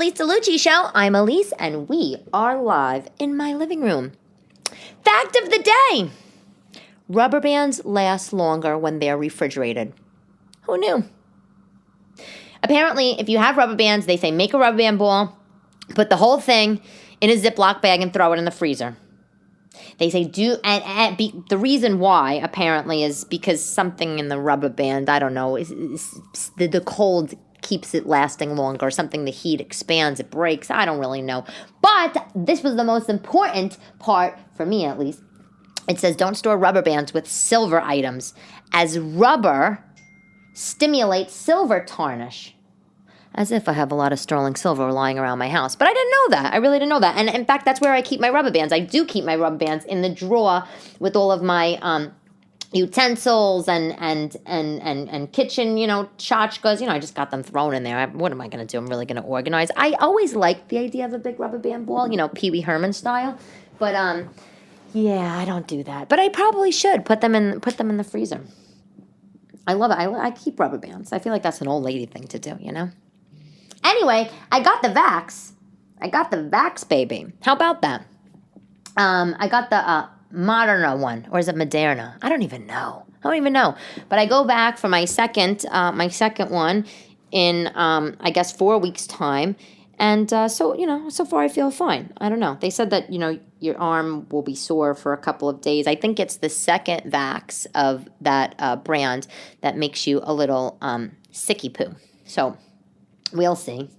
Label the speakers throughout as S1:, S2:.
S1: Elyse DeLucci Show. I'm Elyse, and we are live in my living room. Fact of the day. Rubber bands last longer when they're refrigerated. Who knew? Apparently, if you have rubber bands, they say make a rubber band ball, put the whole thing in a Ziploc bag and throw it in the freezer. They say the reason why, apparently, is because something in the rubber band, I don't know, the cold keeps it lasting longer, or something, the heat expands, it breaks, I don't really know. But this was the most important part, for me at least. It says don't store rubber bands with silver items, as rubber stimulates silver tarnish. As if I have a lot of sterling silver lying around my house. But I didn't know that. I really didn't know that. And in fact, that's where I keep my rubber bands. I do keep my rubber bands in the drawer with all of my utensils and kitchen, tchotchkes. I just got them thrown in there. What am I going to do? I'm really going to organize. I always liked the idea of a big rubber band ball, Pee Wee Herman style. But yeah, I don't do that. But I probably should put them in the freezer. I love it. I keep rubber bands. I feel like that's an old lady thing to do, Anyway, I got the Vax. Baby. How about that? I got the Moderna one, or is it Moderna? I don't even know. But I go back for my second one in, I guess, 4 weeks' time. And so far I feel fine. I don't know. They said that, your arm will be sore for a couple of days. I think it's the second Vax of that brand that makes you a little sicky poo. So we'll see.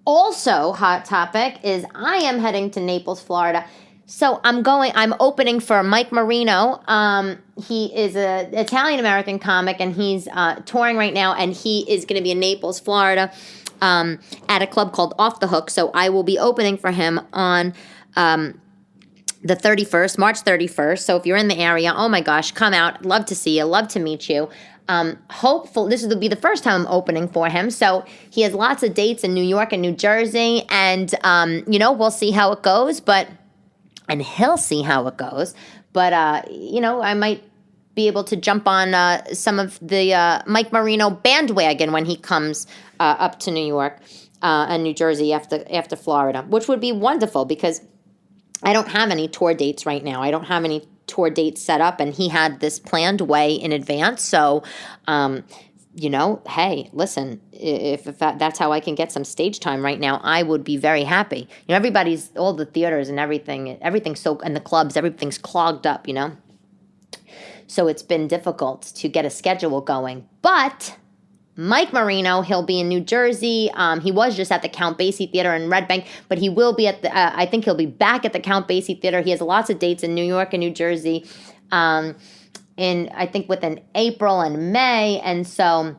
S1: Also, hot topic is I am heading to Naples, Florida. So I'm opening for Mike Marino. He is an Italian-American comic, and he's touring right now, and he is going to be in Naples, Florida, at a club called Off the Hook. So I will be opening for him on the 31st, March 31st. So if you're in the area, oh my gosh, come out. Love to see you. Love to meet you. This will be the first time I'm opening for him. So he has lots of dates in New York and New Jersey. And, we'll see how it goes. And he'll see how it goes. But, I might be able to jump on some of the Mike Marino bandwagon when he comes up to New York and New Jersey after Florida, which would be wonderful because I don't have any tour dates right now. I don't have any tour dates set up, and he had this planned way in advance. So, hey, listen, if that's how I can get some stage time right now, I would be very happy. All the theaters and everything's and the clubs, everything's clogged up, So it's been difficult to get a schedule going. But Mike Marino, he'll be in New Jersey. He was just at the Count Basie Theater in Red Bank, but he will be I think he'll be back at the Count Basie Theater. He has lots of dates in New York and New Jersey, I think within April and May. And so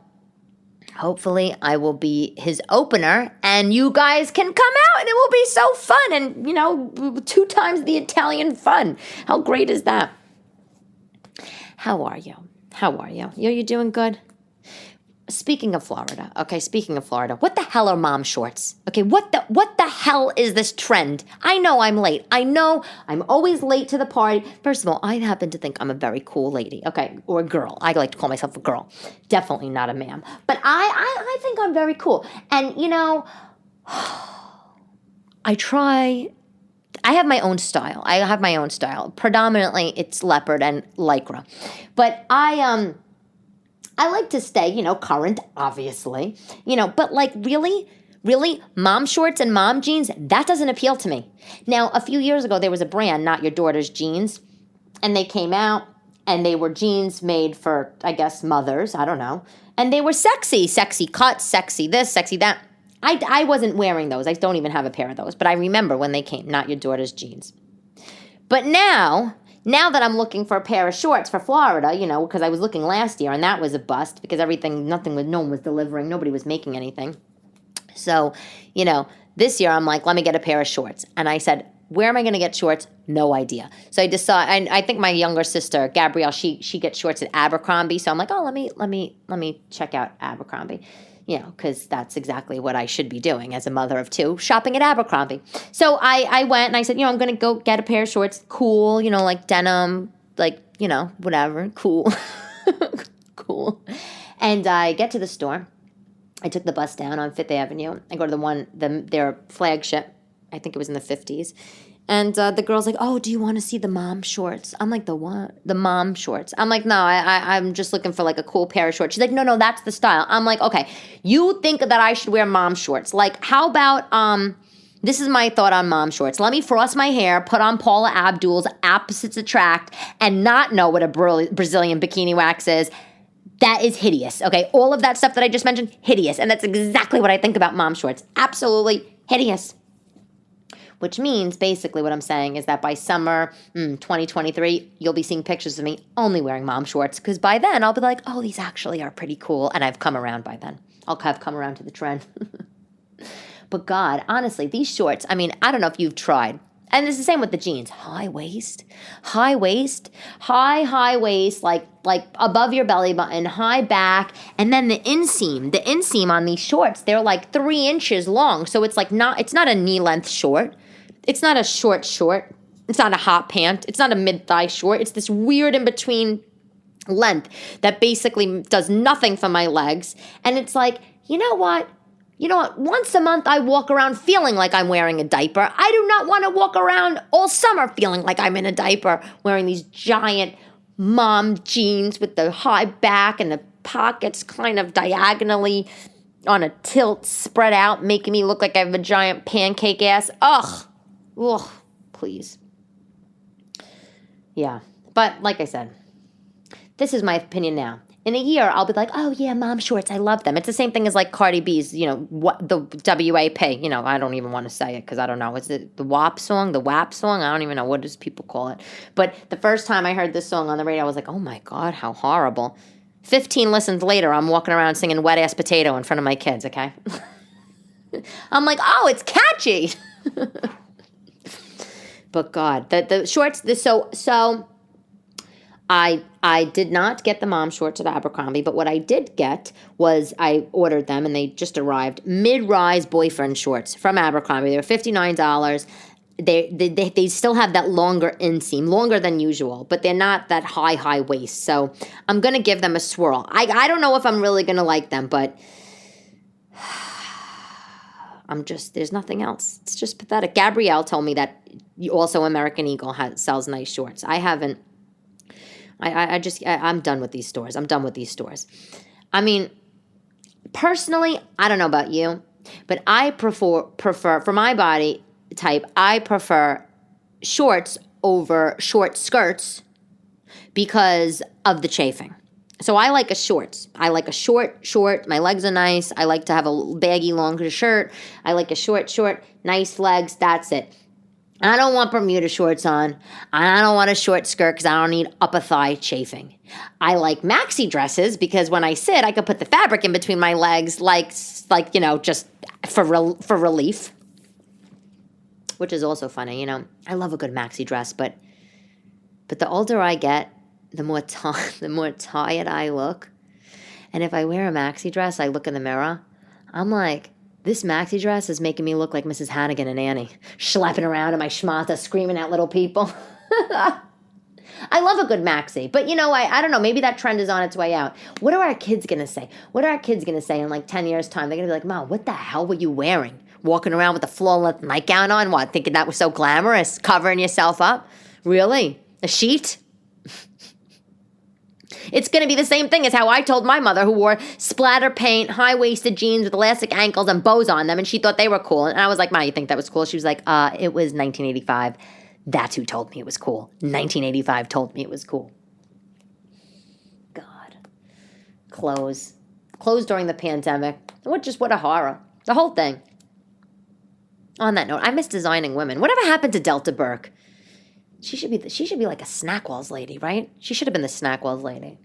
S1: hopefully I will be his opener, and you guys can come out, and it will be so fun. And, 2 times the Italian fun. How great is that? How are you? You doing good? Speaking of Florida, what the hell are mom shorts? Okay, what the hell is this trend? I know I'm late. I know I'm always late to the party. First of all, I happen to think I'm a very cool lady, okay, or a girl. I like to call myself a girl. Definitely not a ma'am. But I think I'm very cool. And, I have my own style. Predominantly, it's leopard and lycra. But I like to stay, current, obviously, but like really, mom shorts and mom jeans, that doesn't appeal to me. Now, a few years ago, there was a brand, Not Your Daughter's Jeans, and they came out, and they were jeans made for, I guess, mothers, I don't know, and they were sexy cuts, sexy this, sexy that. I wasn't wearing those. I don't even have a pair of those, but I remember when they came, Not Your Daughter's Jeans. But now that I'm looking for a pair of shorts for Florida, because I was looking last year, and that was a bust because no one was delivering. Nobody was making anything. So, this year I'm like, let me get a pair of shorts. And I said, where am I going to get shorts? No idea. So I decided, I think my younger sister, Gabrielle, she gets shorts at Abercrombie. So I'm like, oh, let me check out Abercrombie. Because that's exactly what I should be doing as a mother of 2, shopping at Abercrombie. So I went and I said, I'm going to go get a pair of shorts, cool, like denim, like, whatever, cool. Cool. And I get to the store I took the bus down on Fifth Avenue. I go to their flagship. I think it was in the 50s. And the girl's like, oh, do you want to see the mom shorts? I'm like, the what? The mom shorts. I'm like, no, I'm just looking for like a cool pair of shorts. She's like, no, that's the style. I'm like, okay, you think that I should wear mom shorts. Like, how about, this is my thought on mom shorts. Let me frost my hair, put on Paula Abdul's Opposites Attract, and not know what a Brazilian bikini wax is. That is hideous, okay? All of that stuff that I just mentioned, hideous. And that's exactly what I think about mom shorts. Absolutely hideous. Which means, basically, what I'm saying is that by summer 2023, you'll be seeing pictures of me only wearing mom shorts. Because by then, I'll be like, oh, these actually are pretty cool. And I've come around by then. I'll have come around to the trend. But God, honestly, these shorts, I mean, I don't know if you've tried. And it's the same with the jeans. High waist, high waist, high waist, like above your belly button, high back. And then the inseam on these shorts, they're like 3 inches long. So it's it's not a knee length short. It's not a short. It's not a hot pant. It's not a mid-thigh short. It's this weird in-between length that basically does nothing for my legs. And it's like, you know what? Once a month I walk around feeling like I'm wearing a diaper. I do not want to walk around all summer feeling like I'm in a diaper, wearing these giant mom jeans with the high back and the pockets kind of diagonally on a tilt spread out, making me look like I have a giant pancake ass. Ugh, please. Yeah, but like I said, this is my opinion now. In a year, I'll be like, oh, yeah, mom shorts, I love them. It's the same thing as like Cardi B's, what the WAP. I don't even want to say it because I don't know. Is it the WAP song, the WAP song? I don't even know. What does people call it? But the first time I heard this song on the radio, I was like, oh, my God, how horrible. 15 listens later, I'm walking around singing Wet Ass Potato in front of my kids, okay? I'm like, oh, it's catchy. But God, the shorts, so I did not get the mom shorts at Abercrombie, but what I did get was I ordered them, and they just arrived, mid-rise boyfriend shorts from Abercrombie. They were $59. They still have that longer inseam, longer than usual, but they're not that high waist. So I'm going to give them a swirl. I don't know if I'm really going to like them, but there's nothing else. It's just pathetic. Gabrielle told me that also American Eagle sells nice shorts. I haven't. I'm done with these stores. I mean, personally, I don't know about you, but I prefer for my body type, I prefer shorts over short skirts because of the chafing. So I like a shorts. I like a short. My legs are nice. I like to have a baggy, longer shirt. I like a short, nice legs. That's it. I don't want Bermuda shorts on. I don't want a short skirt because I don't need upper thigh chafing. I like maxi dresses because when I sit, I can put the fabric in between my legs just for relief. Which is also funny, I love a good maxi dress, but the older I get, the more tired I look. And if I wear a maxi dress, I look in the mirror, I'm like, this maxi dress is making me look like Mrs. Hannigan and Annie, schlepping around in my schmata, screaming at little people. I love a good maxi, but I don't know, maybe that trend is on its way out. What are our kids going to say? In like 10 years' time? They're going to be like, Mom, what the hell were you wearing? Walking around with a floor-length nightgown on? What, thinking that was so glamorous? Covering yourself up? Really? A sheet? It's going to be the same thing as how I told my mother, who wore splatter paint, high-waisted jeans with elastic ankles and bows on them, and she thought they were cool. And I was like, Ma, you think that was cool? She was like, it was 1985. That's who told me it was cool. 1985 told me it was cool. God. Clothes during the pandemic. What a horror. The whole thing. On that note, I miss designing women. Whatever happened to Delta Burke? She should be like a Snackwells lady, right? She should have been the Snackwells lady.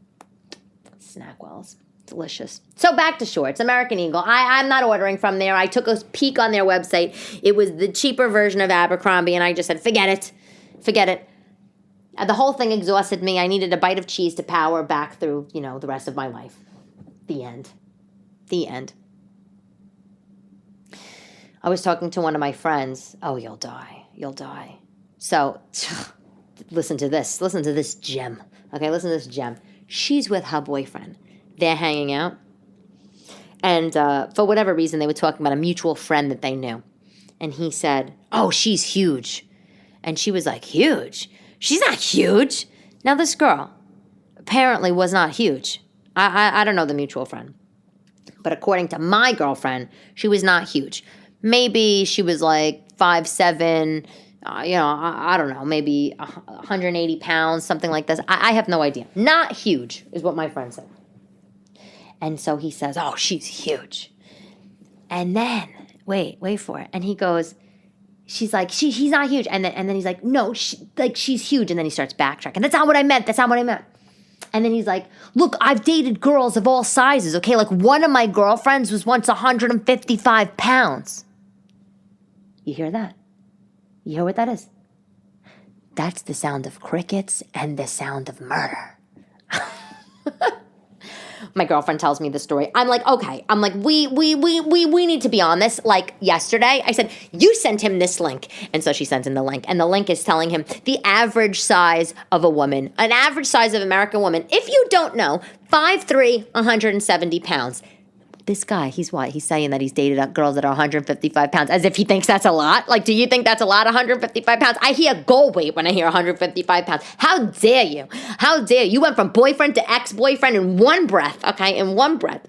S1: Snackwells. Delicious. So back to shorts. American Eagle. I'm not ordering from there. I took a peek on their website. It was the cheaper version of Abercrombie, and I just said, forget it. The whole thing exhausted me. I needed a bite of cheese to power back through, the rest of my life. The end. I was talking to one of my friends. Oh, you'll die. So, listen to this gem. Okay, listen to this gem. She's with her boyfriend. They're hanging out. And for whatever reason, they were talking about a mutual friend that they knew. And he said, oh, she's huge. And she was like, huge? She's not huge. Now, this girl apparently was not huge. I don't know the mutual friend. But according to my girlfriend, she was not huge. Maybe she was like 5'7", I don't know, maybe 180 pounds, something like this. I have no idea. Not huge is what my friend said. And so he says, oh, she's huge. And then, wait for it. And he goes, she's like, he's not huge. And then he's like, no, she's huge. And then he starts backtracking. That's not what I meant. And then he's like, look, I've dated girls of all sizes, okay? Like one of my girlfriends was once 155 pounds. You hear that? You hear what that is? That's the sound of crickets and the sound of murder. My girlfriend tells me the story. I'm like, okay. I'm like, we need to be on this. Like yesterday, I said, you sent him this link. And so she sends him the link. And the link is telling him the average size of a woman, an average size of American woman. If you don't know, 5'3", 170 pounds. This guy, he's saying that he's dated girls that are 155 pounds, as if he thinks that's a lot. Like, do you think that's a lot, 155 pounds? I hear goal weight when I hear 155 pounds. How dare you? How dare you? You went from boyfriend to ex-boyfriend in one breath, okay? In one breath.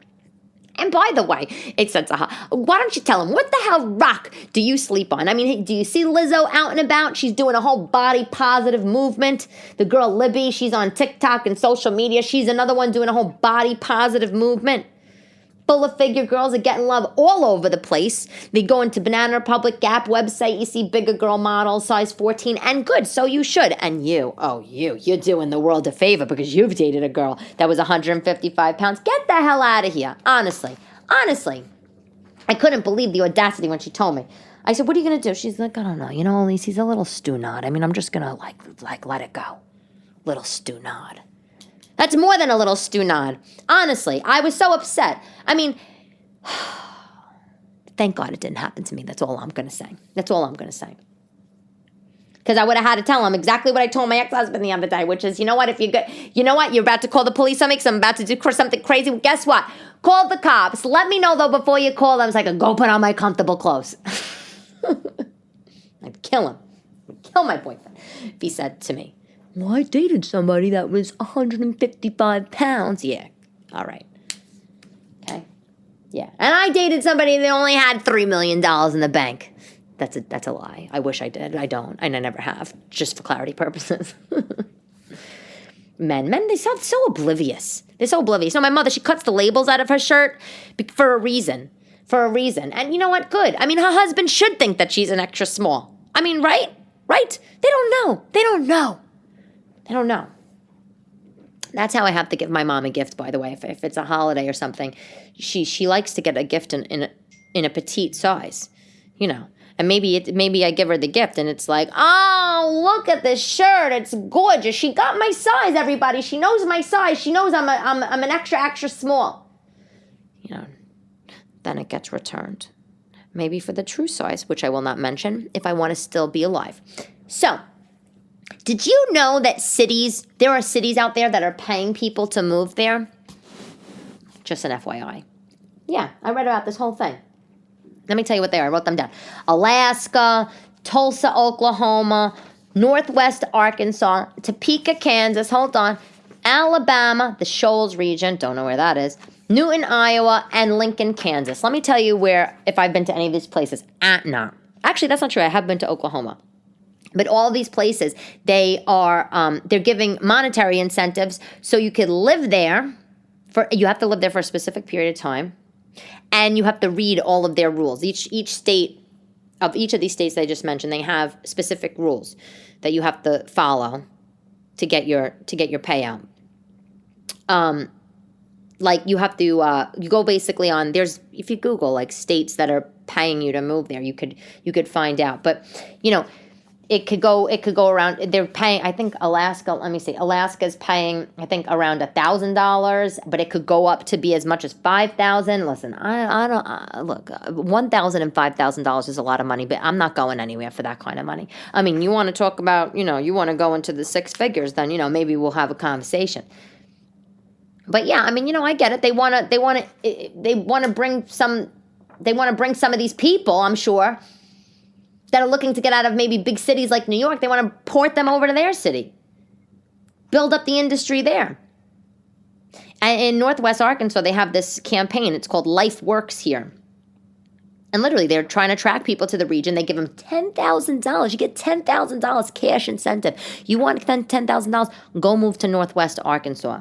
S1: And by the way, it says, why don't you tell him, what the hell rock do you sleep on? I mean, do you see Lizzo out and about? She's doing a whole body positive movement. The girl Libby, she's on TikTok and social media. She's another one doing a whole body positive movement. Full of figure girls are getting love all over the place. They go into Banana Republic, Gap website. You see bigger girl models, size 14, and good, so you should. And you're doing the world a favor because you've dated a girl that was 155 pounds. Get the hell out of here. Honestly. I couldn't believe the audacity when she told me. I said, what are you going to do? She's like, I don't know. Elyse, he's a little stew nod. I mean, I'm just going to like let it go. Little stew nod. That's more than a little stew nod. Honestly, I was so upset. I mean, thank God it didn't happen to me. That's all I'm going to say. Because I would have had to tell him exactly what I told my ex-husband the other day, which is, you're about to call the police on me because I'm about to do something crazy. Well, guess what? Call the cops. Let me know, though, before you call them. So I could go put on my comfortable clothes. I'd kill him. I'd kill my boyfriend if he said to me, well, I dated somebody that was 155 pounds. Yeah. All right. Okay. Yeah. And I dated somebody that only had $3 million in the bank. That's a lie. I wish I did. I don't. And I never have. Just for clarity purposes. Men, they're so oblivious. They're so oblivious. My mother, she cuts the labels out of her shirt for a reason. And you know what? Good. I mean, her husband should think that she's an extra small. I mean, right? They don't know. That's how I have to give my mom a gift, by the way. If it's a holiday or something, she likes to get a gift in a petite size, And maybe I give her the gift, and it's like, oh, look at this shirt, it's gorgeous. She got my size, everybody. She knows my size. She knows I'm an extra small. Then it gets returned, maybe for the true size, which I will not mention if I want to still be alive. So. Did you know that there are cities out there that are paying people to move there? Just an FYI. Yeah, I read about this whole thing. Let me tell you what they are. I wrote them down. Alaska, Tulsa, Oklahoma, Northwest Arkansas, Topeka, Kansas, Alabama, the Shoals region, don't know where that is, Newton, Iowa, and Lincoln, Kansas. Let me tell you if I've been to any of these places. No. Actually, that's not true. I have been to Oklahoma. But all these places, they're giving monetary incentives so you could live there. You have to live there for a specific period of time, and you have to read all of their rules. Each state of each of these states that I just mentioned, they have specific rules that you have to follow to get your payout. Like you have to you go basically on if you Google like states that are paying you to move there, you could find out, but It could go around, they're paying, I think Alaska's paying, I think around $1,000, but it could go up to be as much as $5,000. Listen, look, $1,000 and $5,000 is a lot of money, but I'm not going anywhere for that kind of money. I mean, you want to talk about, you want to go into the six figures, then, maybe we'll have a conversation. But yeah, I mean, I get it. They want to bring some of these people, I'm sure, that are looking to get out of maybe big cities like New York. They want to port them over to their city, build up the industry there. And in Northwest Arkansas, they have this campaign. It's called Life Works Here. And literally, they're trying to attract people to the region. They give them $10,000. You get $10,000 cash incentive. You want $10,000? Go move to Northwest Arkansas.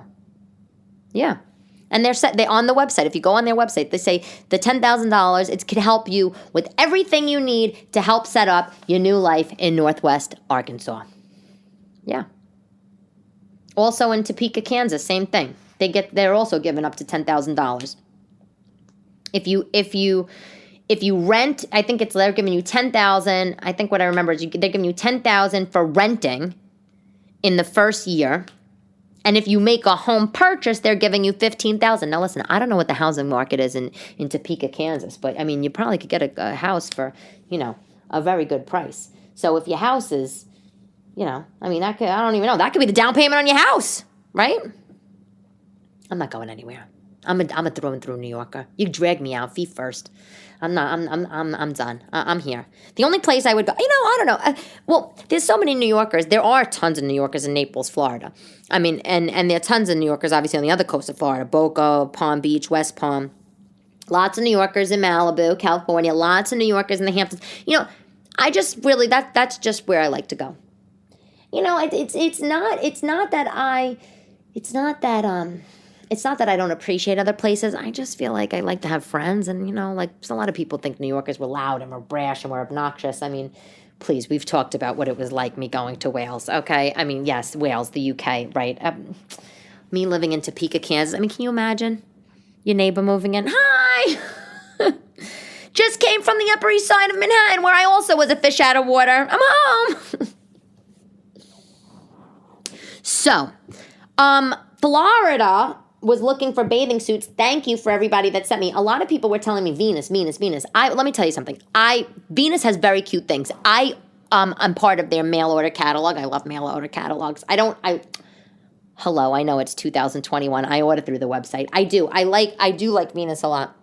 S1: Yeah. And they on the website. If you go on their website, they say the $10,000, it could help you with everything you need to help set up your new life in Northwest Arkansas. Yeah. Also in Topeka, Kansas, same thing. They're also giving up to $10,000. If you rent, I think they're giving you $10,000. I think what I remember is they're giving you $10,000 for renting in the first year. And if you make a home purchase, they're giving you $15,000. Now listen, I don't know what the housing market is in Topeka, Kansas, but I mean, you probably could get a house for, a very good price. So if your house is, I don't even know. That could be the down payment on your house, right? I'm not going anywhere. I'm a through and through New Yorker. You drag me out feet first. I'm done. I'm here. The only place I would go, I don't know. Well, there's so many New Yorkers. There are tons of New Yorkers in Naples, Florida. I mean, and there are tons of New Yorkers, obviously, on the other coast of Florida, Boca, Palm Beach, West Palm. Lots of New Yorkers in Malibu, California. Lots of New Yorkers in the Hamptons. I just really, that's just where I like to go. It's not that I don't appreciate other places. I just feel like I like to have friends. And, a lot of people think New Yorkers were loud and we're brash and we're obnoxious. I mean, please, we've talked about what it was like me going to Wales, okay? I mean, yes, Wales, the UK, right? Me living in Topeka, Kansas. I mean, can you imagine your neighbor moving in? Hi! Just came from the Upper East Side of Manhattan, where I also was a fish out of water. I'm home! So, Florida was looking for bathing suits. Thank you for everybody that sent me. A lot of people were telling me Venus. Let me tell you something. Venus has very cute things. I'm part of their mail order catalog. I love mail order catalogs. I know it's 2021. I order through the website. I do like Venus a lot.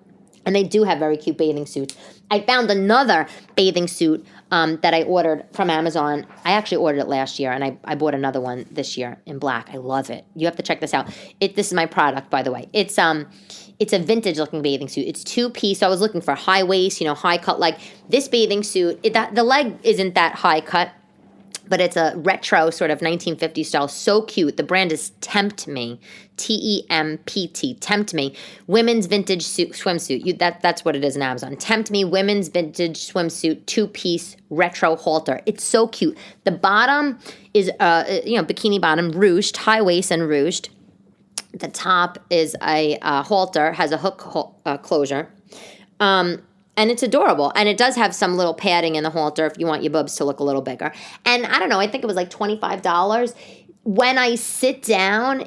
S1: And they do have very cute bathing suits. I found another bathing suit that I ordered from Amazon. I actually ordered it last year, and I bought another one this year in black. I love it. You have to check this out. This is my product, by the way. It's a vintage-looking bathing suit. It's two-piece, so I was looking for high waist, high cut. Like this bathing suit, the leg isn't that high cut, but it's a retro sort of 1950s style. So cute. The brand is Tempt Me, T-E-M-P-T, Tempt Me, women's vintage swimsuit. That's what it is in Amazon. Tempt Me, women's vintage swimsuit, two-piece retro halter. It's so cute. The bottom is, bikini bottom, ruched, high waist and ruched. The top is a halter, has a hook closure. And it's adorable. And it does have some little padding in the halter if you want your boobs to look a little bigger. And I don't know, I think it was like $25. When I sit down,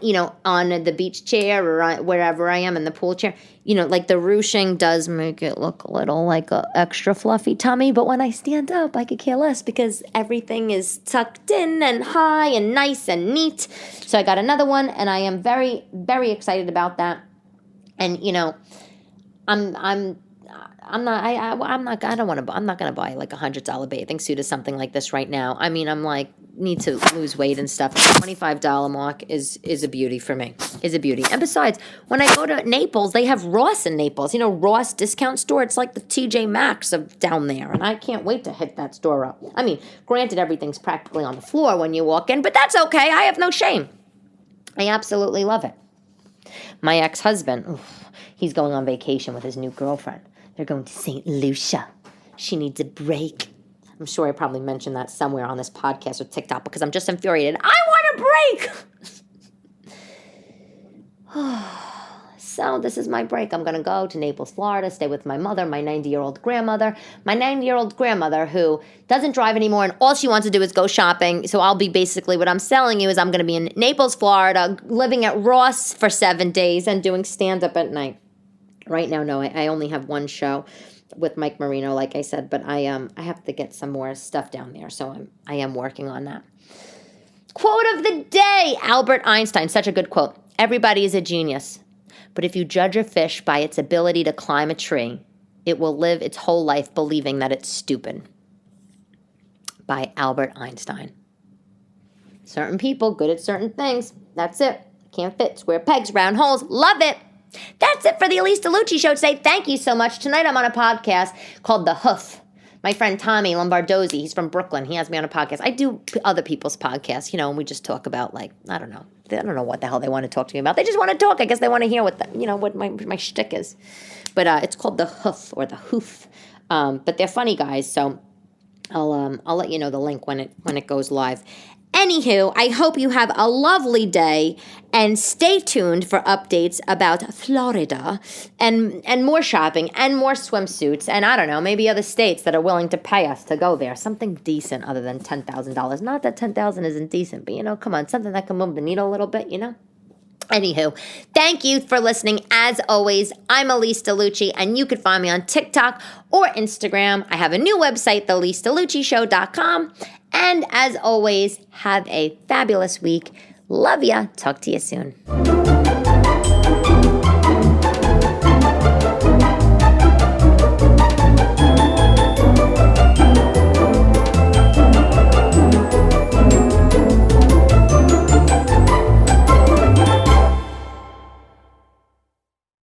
S1: on the beach chair or wherever I am in the pool chair, like the ruching does make it look a little like a extra fluffy tummy. But when I stand up, I could care less because everything is tucked in and high and nice and neat. So I got another one, and I am very, very excited about that. And, I'm not gonna buy like $100 bathing suit or something like this right now. I mean, I'm like, need to lose weight and stuff. The $25 mark is a beauty for me. Is a beauty. And besides, when I go to Naples, they have Ross in Naples. Ross discount store. It's like the TJ Maxx of down there, and I can't wait to hit that store up. I mean, granted, everything's practically on the floor when you walk in, but that's okay. I have no shame. I absolutely love it. My ex-husband, he's going on vacation with his new girlfriend. They're going to St. Lucia. She needs a break. I'm sure I probably mentioned that somewhere on this podcast or TikTok because I'm just infuriated. I want a break! So this is my break. I'm going to go to Naples, Florida, stay with my mother, my 90-year-old grandmother. My 90-year-old grandmother who doesn't drive anymore, and all she wants to do is go shopping. So I'll be basically, what I'm selling you is I'm going to be in Naples, Florida, living at Ross for 7 days and doing stand-up at night. Right now, no, I only have one show with Mike Marino, like I said, but I have to get some more stuff down there, so I am working on that. Quote of the day, Albert Einstein, such a good quote. Everybody is a genius. But if you judge a fish by its ability to climb a tree, it will live its whole life believing that it's stupid. By Albert Einstein. Certain people good at certain things. That's it. Can't fit square pegs, round holes. Love it. That's it for the Elyse DeLucci Show today. Thank you so much. Tonight I'm on a podcast called The Hoof. My friend Tommy Lombardozzi, he's from Brooklyn. He has me on a podcast. I do other people's podcasts, and we just talk about, like, I don't know. I don't know what the hell they want to talk to me about. They just want to talk. I guess they want to hear what what my shtick is. But it's called The Hoof or The Hoof. But they're funny guys, so I'll let you know the link when it goes live. Anywho, I hope you have a lovely day, and stay tuned for updates about Florida and more shopping and more swimsuits, and I don't know, maybe other states that are willing to pay us to go there. Something decent other than $10,000. Not that $10,000 isn't decent, but come on, something that can move the needle a little bit, Anywho, thank you for listening. As always, I'm Elyse DeLucci, and you can find me on TikTok or Instagram. I have a new website, thelysedeluccishow.com. And as always, have a fabulous week. Love ya. Talk to you soon.